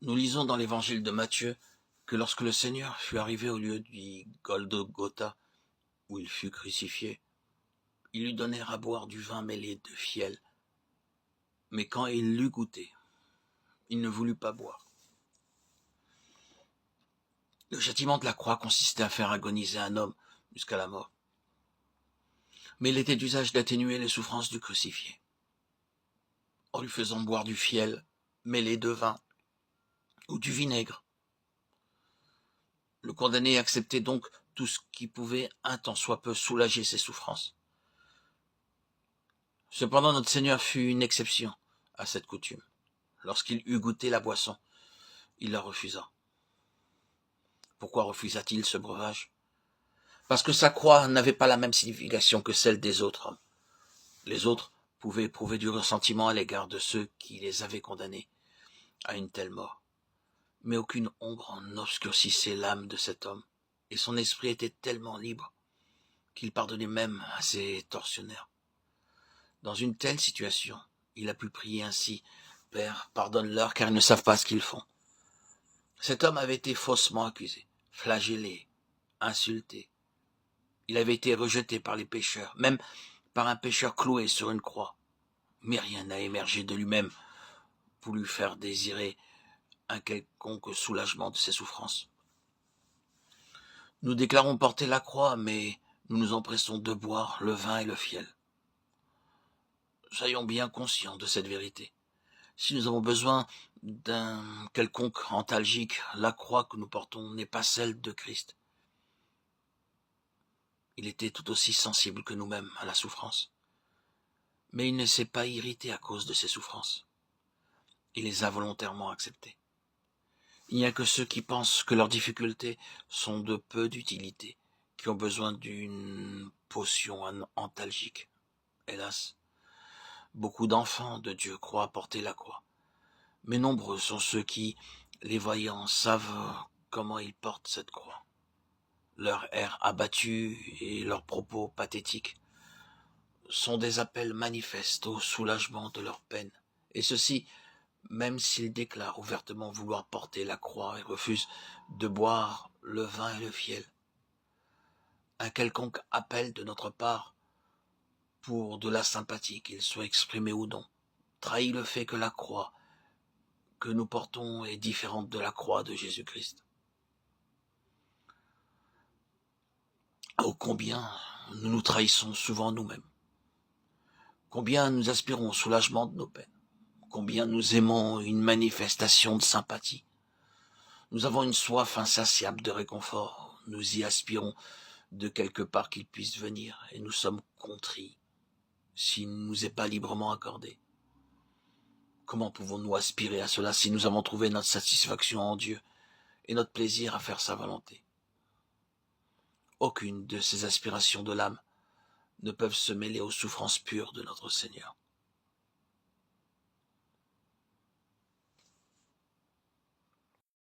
Nous lisons dans l'évangile de Matthieu que lorsque le Seigneur fut arrivé au lieu du Golgotha, où il fut crucifié, ils lui donnèrent à boire du vin mêlé de fiel. Mais quand il l'eut goûté, il ne voulut pas boire. Le châtiment de la croix consistait à faire agoniser un homme jusqu'à la mort. Mais il était d'usage d'atténuer les souffrances du crucifié, en lui faisant boire du fiel mêlé de vin ou du vinaigre. Le condamné acceptait donc tout ce qui pouvait un tant soit peu soulager ses souffrances. Cependant, notre Seigneur fut une exception à cette coutume. Lorsqu'il eut goûté la boisson, il la refusa. Pourquoi refusa-t-il ce breuvage? Parce que sa croix n'avait pas la même signification que celle des autres hommes. Les autres pouvaient éprouver du ressentiment à l'égard de ceux qui les avaient condamnés à une telle mort. Mais aucune ombre n'obscurcissait l'âme de cet homme, et son esprit était tellement libre qu'il pardonnait même à ses tortionnaires. Dans une telle situation, il a pu prier ainsi: « Père, pardonne-leur car ils ne savent pas ce qu'ils font. » Cet homme avait été faussement accusé, flagellé, insulté. Il avait été rejeté par les pécheurs, même par un pécheur cloué sur une croix. Mais rien n'a émergé de lui-même pour lui faire désirer un quelconque soulagement de ses souffrances. Nous déclarons porter la croix, mais nous nous empressons de boire le vin et le fiel. Soyons bien conscients de cette vérité. Si nous avons besoin d'un quelconque antalgique, la croix que nous portons n'est pas celle de Christ. Il était tout aussi sensible que nous-mêmes à la souffrance. Mais il ne s'est pas irrité à cause de ses souffrances. Il les a volontairement acceptées. Il n'y a que ceux qui pensent que leurs difficultés sont de peu d'utilité, qui ont besoin d'une potion antalgique. Hélas, beaucoup d'enfants de Dieu croient porter la croix. Mais nombreux sont ceux qui, les voyant, savent comment ils portent cette croix. Leur air abattu et leurs propos pathétiques sont des appels manifestes au soulagement de leur peine. Et ceci, même s'ils déclarent ouvertement vouloir porter la croix et refusent de boire le vin et le fiel. Un quelconque appel de notre part, pour de la sympathie, qu'il soit exprimé ou non, trahit le fait que la croix que nous portons est différente de la croix de Jésus-Christ. Oh, combien nous nous trahissons souvent nous-mêmes. Combien nous aspirons au soulagement de nos peines. Combien nous aimons une manifestation de sympathie. Nous avons une soif insatiable de réconfort. Nous y aspirons de quelque part qu'il puisse venir, et nous sommes contrits s'il ne nous est pas librement accordé. Comment pouvons-nous aspirer à cela si nous avons trouvé notre satisfaction en Dieu et notre plaisir à faire sa volonté? Aucune de ces aspirations de l'âme ne peuvent se mêler aux souffrances pures de notre Seigneur.